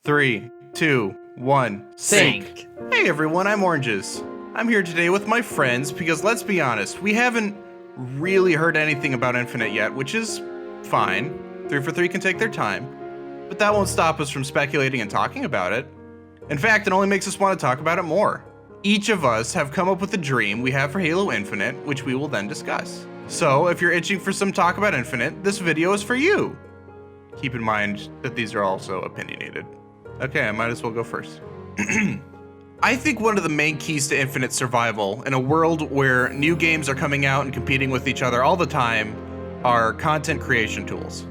3, 2, 1, sync. Hey everyone, I'm Oranges. I'm here today with my friends because let's be honest, we haven't really heard anything about Infinite yet, which is fine. 3 for 3 can take their time, but that won't stop us from speculating and talking about it. In fact, it only makes us want to talk about it more. Each of us have come up with a dream we have for Halo Infinite, which we will then discuss. So, if you're itching for some talk about Infinite, this video is for you. Keep in mind that these are also opinionated. Okay, I might as well go first. I think one of the main keys to Infinite survival in a world where new games are coming out and competing with each other all the time are content creation tools.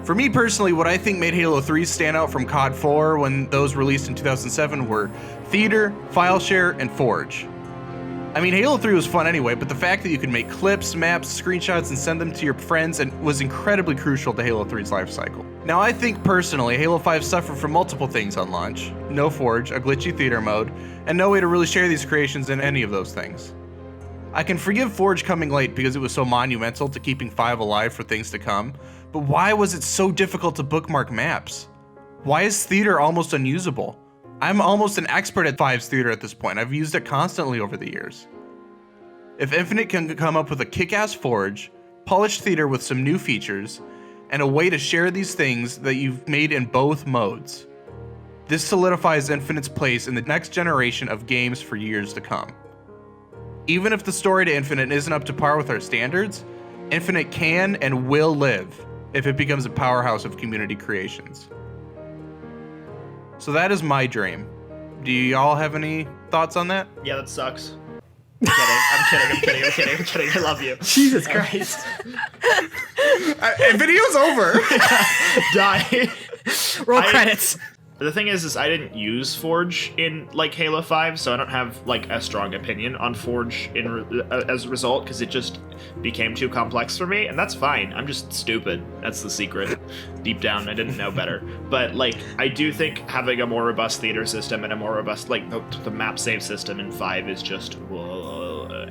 For me personally, what I think made Halo 3 stand out from COD 4 when those released in 2007 were Theater, File Share, and Forge. I mean, Halo 3 was fun anyway, but the fact that you could make clips, maps, screenshots, and send them to your friends was incredibly crucial to Halo 3's life cycle. Now, I think personally, Halo 5 suffered from multiple things on launch. No Forge, a glitchy theater mode, and no way to really share these creations in any of those things. I can forgive Forge coming late because it was so monumental to keeping 5 alive for things to come, but why was it so difficult to bookmark maps? Why is Theater almost unusable? I'm almost an expert at 5's Theater at this point. I've used it constantly over the years. If Infinite can come up with a kick-ass Forge, polished Theater with some new features, and a way to share these things that you've made in both modes, this solidifies Infinite's place in the next generation of games for years to come. Even if the story to Infinite isn't up to par with our standards, Infinite can and will live if it becomes a powerhouse of community creations. So that is my dream. Do y'all have any thoughts on that? Yeah, that sucks. I'm kidding. I love you. Jesus Christ. Video's over. Die. Roll credits. The thing is I didn't use Forge in like Halo 5, so I don't have like a strong opinion on Forge as a result, because it just became too complex for me, and that's fine. I'm just stupid. That's the secret. Deep down, I didn't know better. But like, I do think having a more robust theater system and a more robust like the map save system in 5 is just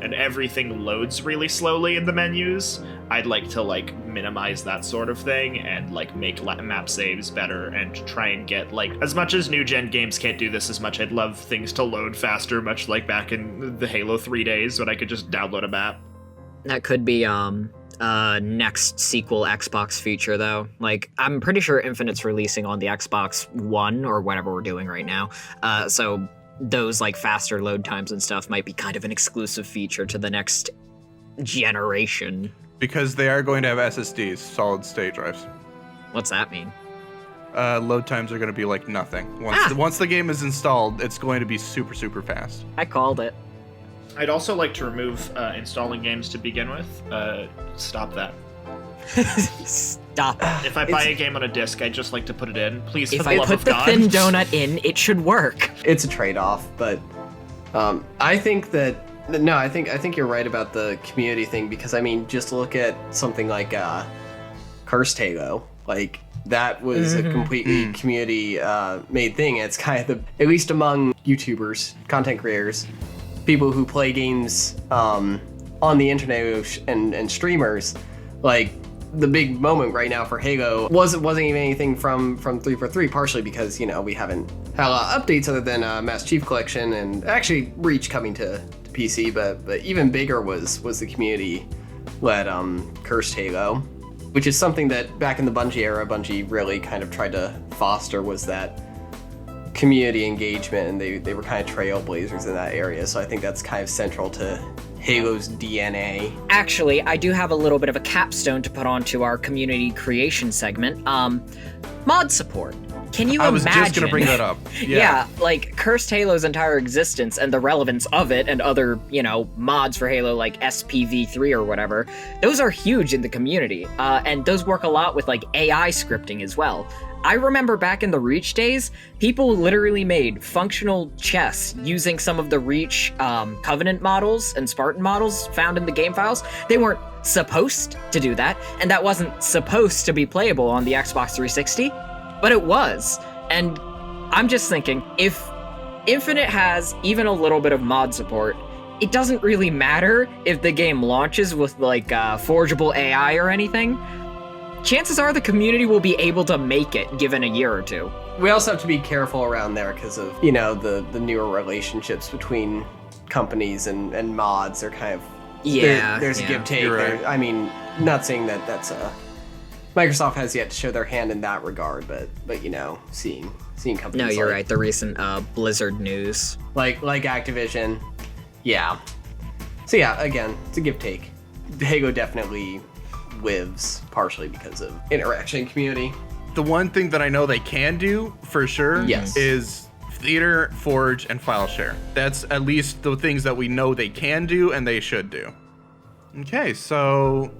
and everything loads really slowly in the menus. I'd like to like minimize that sort of thing and like make map saves better and try and get like, as much as new gen games can't do this as much, I'd love things to load faster, much like back in the Halo 3 days when I could just download a map. That could be next sequel Xbox feature though. Like, I'm pretty sure Infinite's releasing on the Xbox One or whatever we're doing right now. So those like faster load times and stuff might be kind of an exclusive feature to the next generation. Because they are going to have SSDs, solid state drives. What's that mean? Load times are going to be like nothing. Once the game is installed, it's going to be super, super fast. I called it. I'd also like to remove installing games to begin with. Stop that. Stop. If I buy a game on a disc, I'd just like to put it in. Please, for if the I love put of the God. thin donut in, it should work. It's a trade-off, but I think that I think you're right about the community thing, because I mean, just look at something like Cursed Halo. Like, that was a completely community made thing. It's kind of at least among YouTubers, content creators, people who play games on the internet and streamers, like, the big moment right now for Halo wasn't even anything from 3 for 3, partially because, you know, we haven't had a lot of updates other than Master Chief Collection and actually Reach coming to PC, but even bigger was the community-led Cursed Halo, which is something that back in the Bungie era, Bungie really kind of tried to foster, was that community engagement, and they were kind of trailblazers in that area, so I think that's kind of central to Halo's DNA. Actually, I do have a little bit of a capstone to put onto our community creation segment. Mod support. Can you imagine? I was just gonna bring that up. Yeah, like Cursed Halo's entire existence and the relevance of it and other, you know, mods for Halo like SPV3 or whatever, those are huge in the community. And those work a lot with like AI scripting as well. I remember back in the Reach days, people literally made functional chests using some of the Reach Covenant models and Spartan models found in the game files. They weren't supposed to do that, and that wasn't supposed to be playable on the Xbox 360, but it was. And I'm just thinking, if Infinite has even a little bit of mod support, it doesn't really matter if the game launches with like forgeable AI or anything. chances are the community will be able to make it given a year or two. We also have to be careful around there because of, you know, the newer relationships between companies and mods are kind of, there's a give take. Right. I mean, not saying that that's Microsoft has yet to show their hand in that regard, but you know, seeing companies. No, you're right. The recent Blizzard news, like Activision, yeah. So yeah, again, it's a give take. Halo definitely lives partially because of interaction community. The one thing that I know they can do for sure Yes. is theater, forge, and file share. That's at least the things that we know they can do and they should do. Okay, so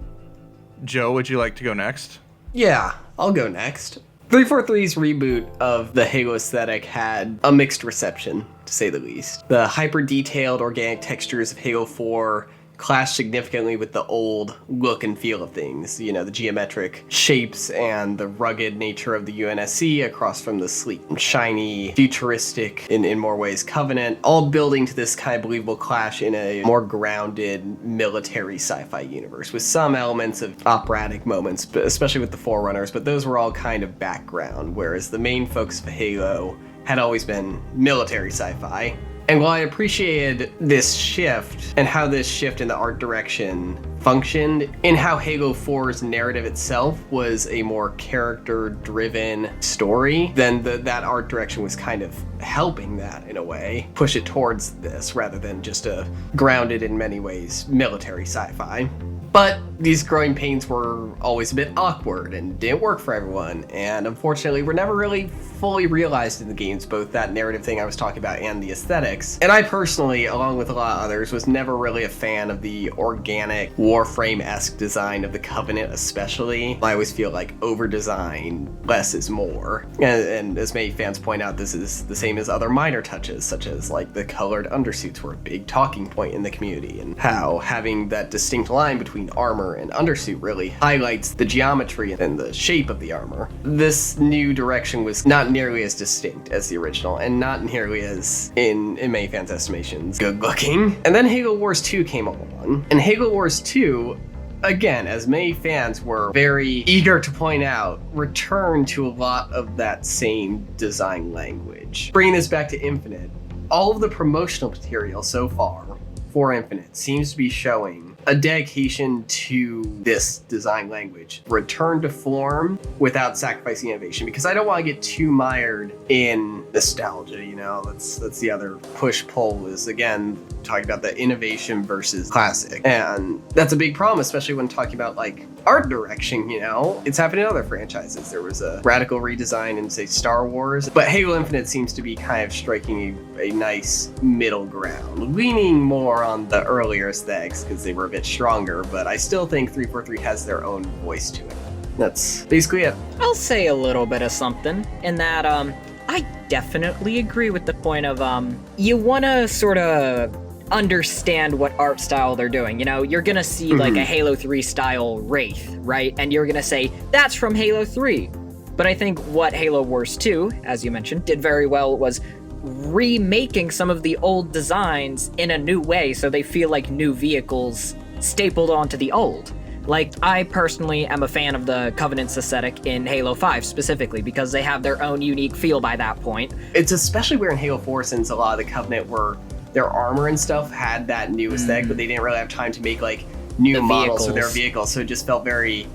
Joe, would you like to go next? Yeah, I'll go next. 343's reboot of the Halo aesthetic had a mixed reception, to say the least. The hyper-detailed organic textures of Halo 4 clashed significantly with the old look and feel of things. You know, the geometric shapes and the rugged nature of the UNSC across from the sleek, shiny, futuristic, in more ways, Covenant, all building to this kind of believable clash in a more grounded military sci-fi universe with some elements of operatic moments, but especially with the Forerunners, but those were all kind of background, whereas the main focus of Halo had always been military sci-fi. And while I appreciated this shift and how this shift in the art direction functioned, in how Halo 4's narrative itself was a more character-driven story, then that art direction was kind of helping that, in a way, push it towards this rather than just a grounded, in many ways, military sci-fi. But these growing pains were always a bit awkward and didn't work for everyone, and unfortunately were never really fully realized in the games, both that narrative thing I was talking about and the aesthetics. And I personally, along with a lot of others, was never really a fan of the organic Warframe-esque design of the Covenant especially. I always feel like over-design, less is more. And as many fans point out, this is the same as other minor touches, such as like the colored undersuits were a big talking point in the community, and how having that distinct line between armor and undersuit really highlights the geometry and the shape of the armor. This new direction was not nearly as distinct as the original, and not nearly as, in many fans' estimations, good looking. And then Halo Wars 2 came along, and Halo Wars 2, again, as many fans were very eager to point out, returned to a lot of that same design language. Bringing this back to Infinite, all of the promotional material so far for Infinite seems to be showing a dedication to this design language. Return to form without sacrificing innovation, because I don't want to get too mired in nostalgia, you know? That's the other push-pull, is again talking about the innovation versus classic. And that's a big problem, especially when talking about like art direction, you know? It's happened in other franchises. There was a radical redesign in, say, Star Wars, but Halo Infinite seems to be kind of striking a nice middle ground, leaning more on the earlier aesthetics because they were a bit stronger, but I still think 343 has their own voice to it. That's basically it. I'll say a little bit of something in that I definitely agree with the point of you want to sort of understand what art style they're doing. You know, you're gonna see like a Halo 3 style Wraith, right? And you're gonna say, that's from Halo 3. But I think what Halo Wars 2, as you mentioned, did very well was remaking some of the old designs in a new way so they feel like new vehicles stapled onto the old. Like, I personally am a fan of the Covenant's aesthetic in Halo 5 specifically because they have their own unique feel by that point. It's especially weird in Halo 4 since a lot of the Covenant were, their armor and stuff had that new aesthetic, but they didn't really have time to make like new The models for vehicles. their vehicles, so it just felt very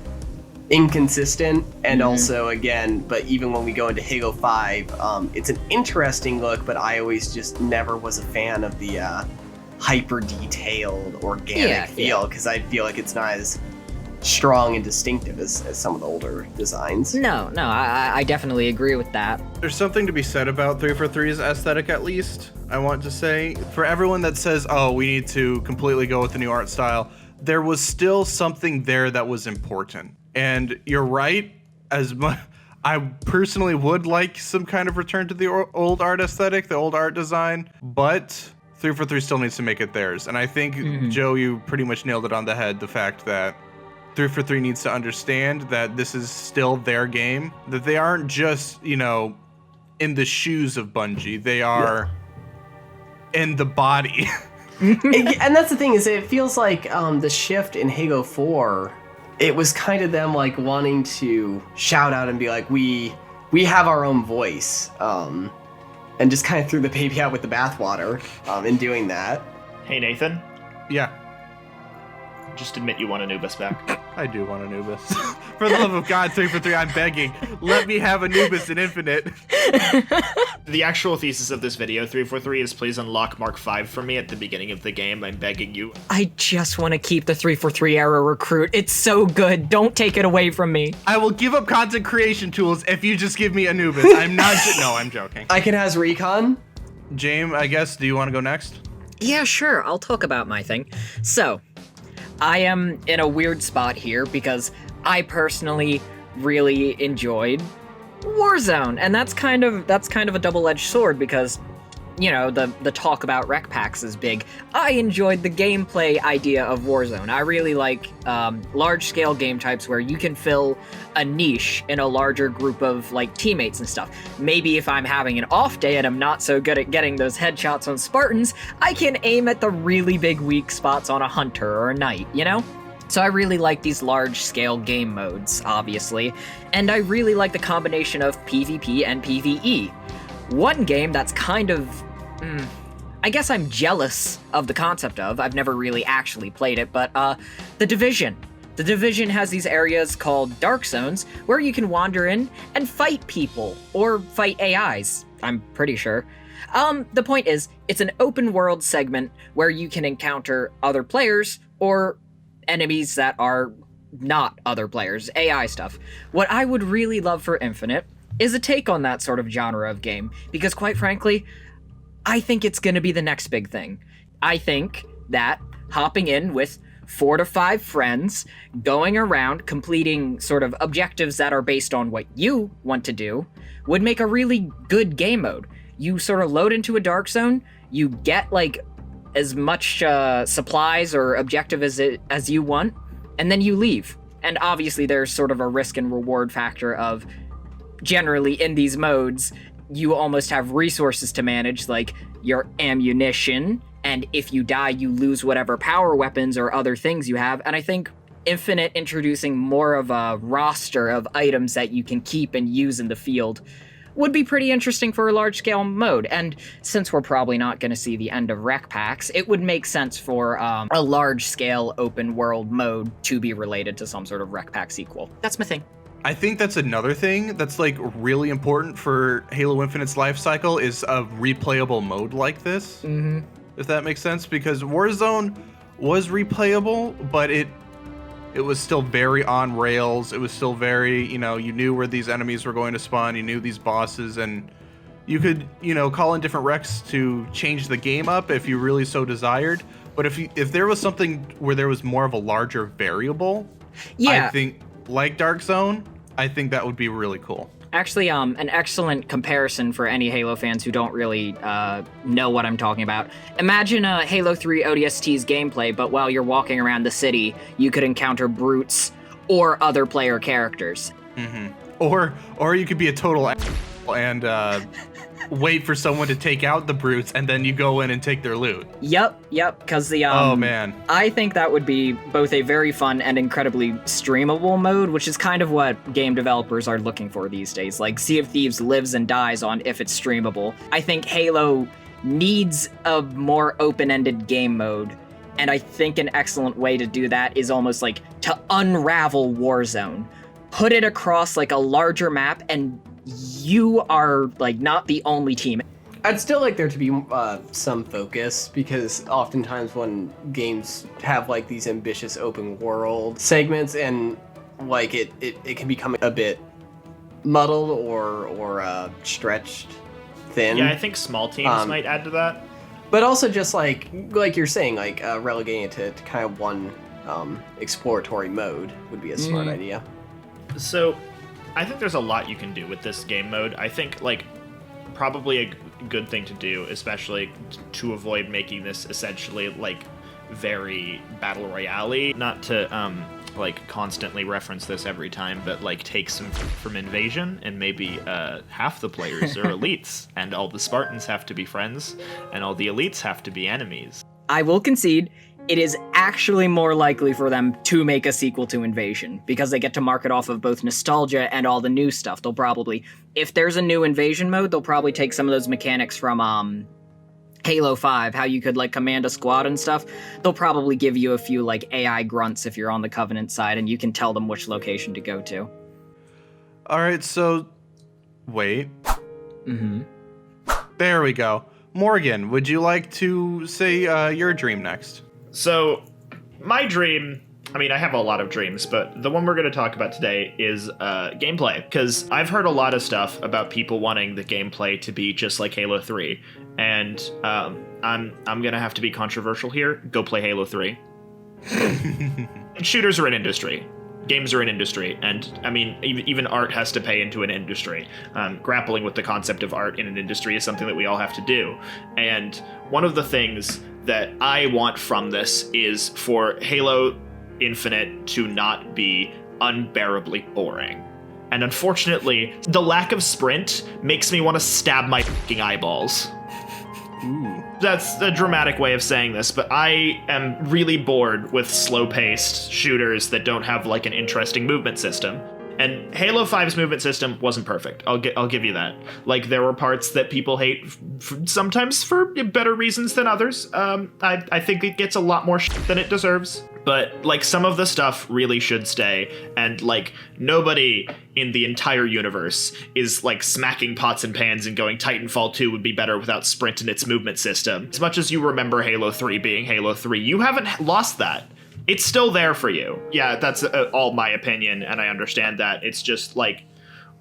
inconsistent. And also, again, but even when we go into Halo 5, it's an interesting look, but I always just never was a fan of the hyper detailed organic feel, because I feel like it's not as strong and distinctive as some of the older designs. No, I definitely agree with that. There's something to be said about 343's aesthetic, at least, I want to say. For everyone that says, oh, we need to completely go with the new art style, there was still something there that was important. And you're right, I personally would like some kind of return to the old art aesthetic, the old art design, but 343 still needs to make it theirs. And I think, Joe, you pretty much nailed it on the head, the fact that 343 needs to understand that this is still their game, that they aren't just, you know, in the shoes of Bungie. They are in the body. And that's the thing, is it feels like the shift in Halo 4 it was kind of them like wanting to shout out and be like, we have our own voice, and just kind of threw the baby out with the bathwater in doing that. Hey, Nathan, Yeah, just admit you want Anubis back. I do want Anubis. For the love of God, 3 for 3, I'm begging. Let me have Anubis in Infinite. The actual thesis of this video, 343, is please unlock Mark 5 for me at the beginning of the game. I'm begging you. I just want to keep the 343 era recruit. It's so good. Don't take it away from me. I will give up content creation tools if you just give me Anubis. I'm not. No, I'm joking. Icon has recon. James, I guess, do you want to go next? Yeah, sure. I'll talk about my thing. So, I am in a weird spot here because I personally really enjoyed Warzone, and that's kind of a double-edged sword because, you know, the talk about rec packs is big. I enjoyed the gameplay idea of Warzone. I really like large-scale game types where you can fill a niche in a larger group of like teammates and stuff. Maybe if I'm having an off day and I'm not so good at getting those headshots on Spartans, I can aim at the really big weak spots on a hunter or a knight, you know? So I really like these large-scale game modes, obviously, and I really like the combination of PvP and PvE. One game that's kind of, I guess I'm jealous of the concept of, I've never really actually played it, but The Division. The Division has these areas called Dark Zones where you can wander in and fight people, or fight AIs, I'm pretty sure. The point is, it's an open world segment where you can encounter other players or enemies that are not other players, AI stuff. What I would really love for Infinite is a take on that sort of genre of game, because quite frankly, I think it's gonna be the next big thing. I think that hopping in with 4 to 5 friends, going around completing sort of objectives that are based on what you want to do, would make a really good game mode. You sort of load into a dark zone, you get like as much supplies or objective as you want, and then you leave. And obviously there's sort of a risk and reward factor of, generally in these modes, you almost have resources to manage, like your ammunition, and if you die, you lose whatever power weapons or other things you have. And I think Infinite introducing more of a roster of items that you can keep and use in the field would be pretty interesting for a large-scale mode. And since we're probably not going to see the end of rec packs, it would make sense for a large-scale open-world mode to be related to some sort of rec pack sequel. That's my thing. I think that's another thing that's like really important for Halo Infinite's life cycle is a replayable mode like this. Mm-hmm. If that makes sense, because Warzone was replayable, but it was still very on rails. It was still very, you know, you knew where these enemies were going to spawn, you knew these bosses, and you could, you know, call in different recs to change the game up if you really so desired. But if there was something where there was more of a larger variable, Yeah. I think, like Dark Zone, I think that would be really cool. Actually, an excellent comparison for any Halo fans who don't really know what I'm talking about. Imagine Halo 3 ODST's gameplay, but while you're walking around the city, you could encounter brutes or other player characters. Mm-hmm. Or you could be a total and wait for someone to take out the brutes, and then you go in and take their loot. Yep, because the oh man, I think that would be both a very fun and incredibly streamable mode, which is kind of what game developers are looking for these days. Like, Sea of Thieves lives and dies on if it's streamable. I think Halo needs a more open-ended game mode, and I think an excellent way to do that is almost like to unravel Warzone. Put it across like a larger map, and you are like not the only team. I'd still like there to be some focus, because oftentimes when games have like these ambitious open world segments, and like it can become a bit muddled or stretched thin. Yeah, I think small teams might add to that. But also just like you're saying, like relegating it to kind of one exploratory mode would be a smart idea. So, I think there's a lot you can do with this game mode. I think, like, probably a good thing to do, especially to avoid making this essentially, like, very battle royale-y. Not to, like, constantly reference this every time, but, like, take some from Invasion, and maybe half the players are elites, and all the Spartans have to be friends, and all the elites have to be enemies. I will concede, it is actually more likely for them to make a sequel to Invasion, because they get to market off of both nostalgia and all the new stuff. They'll probably, if there's a new Invasion mode, they'll probably take some of those mechanics from Halo 5, how you could like command a squad and stuff. They'll probably give you a few like AI grunts if you're on the Covenant side, and you can tell them which location to go to. All right, so wait. Mm-hmm. There we go. Morgan, would you like to say your dream next? So, my dream, I mean, I have a lot of dreams, but the one we're going to talk about today is gameplay. Because I've heard a lot of stuff about people wanting the gameplay to be just like Halo 3. And I'm going to have to be controversial here. Go play Halo 3. Shooters are an industry. Games are an industry. And, I mean, even art has to pay into an industry. Grappling with the concept of art in an industry is something that we all have to do. And one of the things that I want from this is for Halo Infinite to not be unbearably boring. And unfortunately, the lack of sprint makes me want to stab my fucking eyeballs. Ooh. That's a dramatic way of saying this, but I am really bored with slow-paced shooters that don't have like an interesting movement system. And Halo 5's movement system wasn't perfect. I'll give you that. Like, there were parts that people hate, sometimes for better reasons than others. I think it gets a lot more shit than it deserves. But, like, some of the stuff really should stay. And, like, nobody in the entire universe is, like, smacking pots and pans and going Titanfall 2 would be better without sprint in its movement system. As much as you remember Halo 3 being Halo 3, you haven't lost that. It's still there for you. Yeah, that's all my opinion, and I understand that. It's just, like,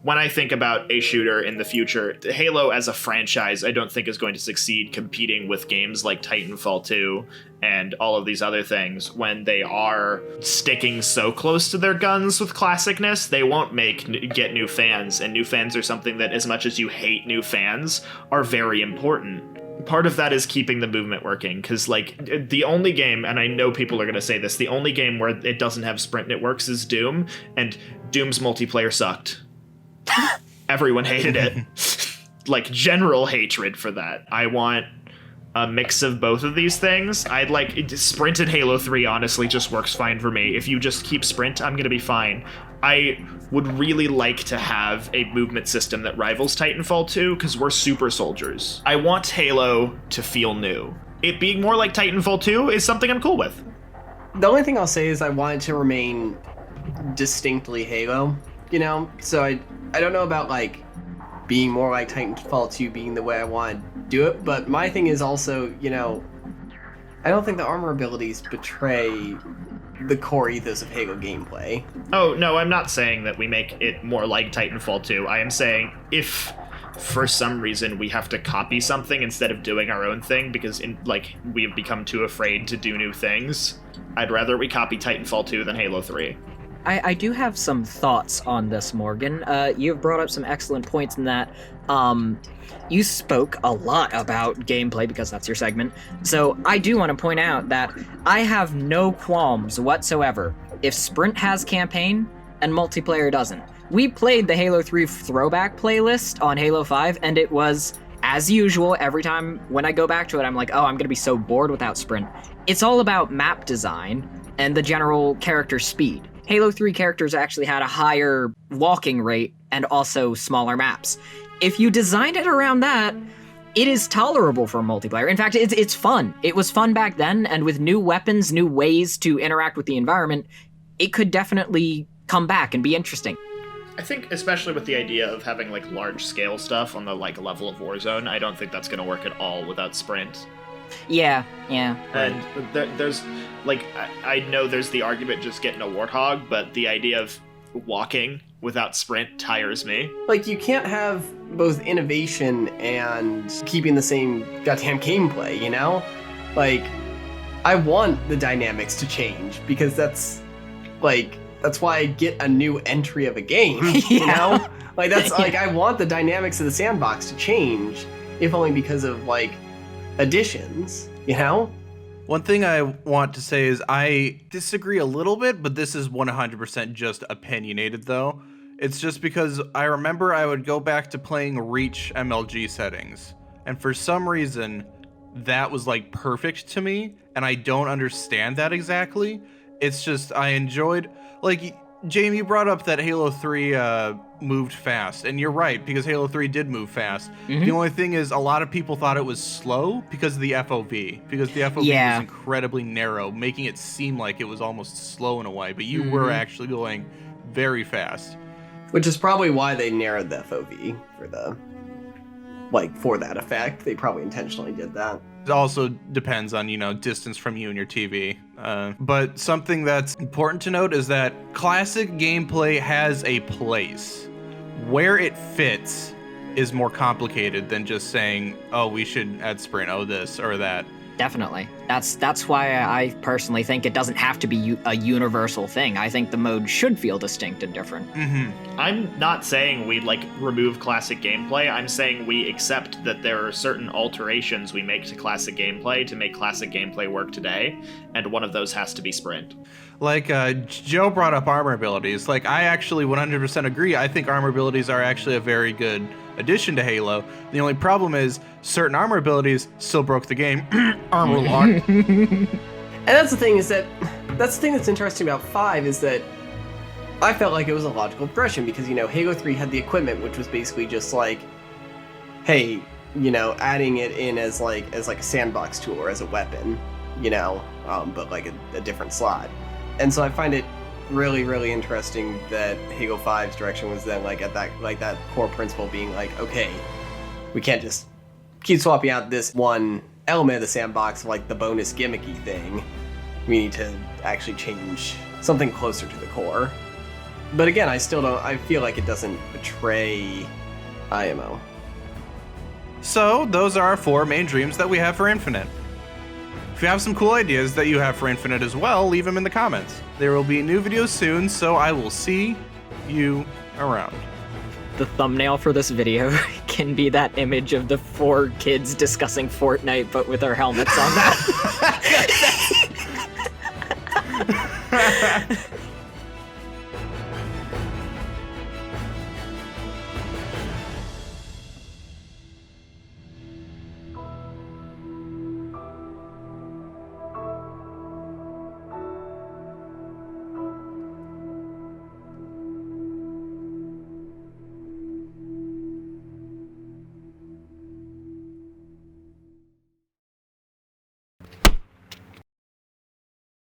when I think about a shooter in the future, Halo as a franchise, I don't think is going to succeed competing with games like Titanfall 2 and all of these other things. When they are sticking so close to their guns with classicness, they won't get new fans, and new fans are something that, as much as you hate new fans, are very important. Part of that is keeping the movement working, because, like, the only game, and I know people are going to say this, the only game where it doesn't have sprint and it works is Doom, and Doom's multiplayer sucked. Everyone hated it. Like, general hatred for that. I want a mix of both of these things. I'd like sprint in Halo 3 honestly just works fine for me. If you just keep sprint, I'm gonna be fine. I would really like to have a movement system that rivals Titanfall 2 because we're super soldiers. I want Halo to feel new. It being more like Titanfall 2 is something I'm cool with. The only thing I'll say is I want it to remain distinctly Halo, you know? So I don't know about, like, being more like Titanfall 2 being the way I want to do it, but my thing is also, you know, I don't think the armor abilities betray the core ethos of Halo gameplay. Oh, no, I'm not saying that we make it more like Titanfall 2. I am saying if for some reason we have to copy something instead of doing our own thing because we have become too afraid to do new things, I'd rather we copy Titanfall 2 than Halo 3. I do have some thoughts on this, Morgan. You've brought up some excellent points in that you spoke a lot about gameplay because that's your segment. So I do want to point out that I have no qualms whatsoever if Sprint has campaign and multiplayer doesn't. We played the Halo 3 throwback playlist on Halo 5, and it was, as usual, every time when I go back to it, I'm like, oh, I'm going to be so bored without Sprint. It's all about map design and the general character speed. Halo 3 characters actually had a higher walking rate and also smaller maps. If you designed it around that, it is tolerable for multiplayer. In fact, it's fun. It was fun back then, and with new weapons, new ways to interact with the environment, it could definitely come back and be interesting. I think, especially with the idea of having, like, large-scale stuff on the, like, level of Warzone, I don't think that's going to work at all without Sprint. Yeah. And there's, like, I know there's the argument just getting a Warthog, but the idea of walking without Sprint tires me. Like, you can't have both innovation and keeping the same goddamn gameplay, you know? Like, I want the dynamics to change because that's why I get a new entry of a game, you know? Like, that's, like, I want the dynamics of the sandbox to change, if only because of, like, additions, you know? One thing I want to say is I disagree a little bit, but this is 100% just opinionated, though. It's just because I remember I would go back to playing Reach MLG settings, and for some reason, that was like perfect to me, and I don't understand that exactly. It's just I enjoyed, like, Jamie, you brought up that Halo 3 moved fast, and you're right, because Halo 3 did move fast. The only thing is, a lot of people thought it was slow because of the FOV, because the FOV was incredibly narrow, making it seem like it was almost slow in a way, but you were actually going very fast. Which is probably why they narrowed the FOV for the, like, for that effect. They probably intentionally did that. It also depends on, distance from you and your TV. But something that's important to note is that classic gameplay has a place. Where it fits is more complicated than just saying, oh, we should add sprint, oh, this or that. Definitely. That's why I personally think it doesn't have to be a universal thing. I think the mode should feel distinct and different. I'm not saying we remove classic gameplay. I'm saying we accept that there are certain alterations we make to classic gameplay to make classic gameplay work today, and one of those has to be sprint. Like, Joe brought up armor abilities. Like, I actually 100% agree. I think armor abilities are actually a very good addition to Halo. The only problem is certain armor abilities still broke the game. Armor lock. And that's the thing that's interesting about 5 is that I felt like it was a logical progression because, Halo 3 had the equipment, which was basically just like, hey, adding it in as like a sandbox tool or as a weapon, but like a different slot. And so I find it really, really interesting that Halo 5's direction was then like at that core principle being like, okay, we can't just keep swapping out this one element of the sandbox like the bonus gimmicky thing. We need to actually change something closer to the core. But again, I feel like it doesn't betray IMO. So those are our 4 main dreams that we have for Infinite. If you have some cool ideas that you have for Infinite as well, leave them in the comments. There will be new videos soon, so I will see you around. The thumbnail for this video can be that image of the 4 kids discussing Fortnite, but with their helmets on.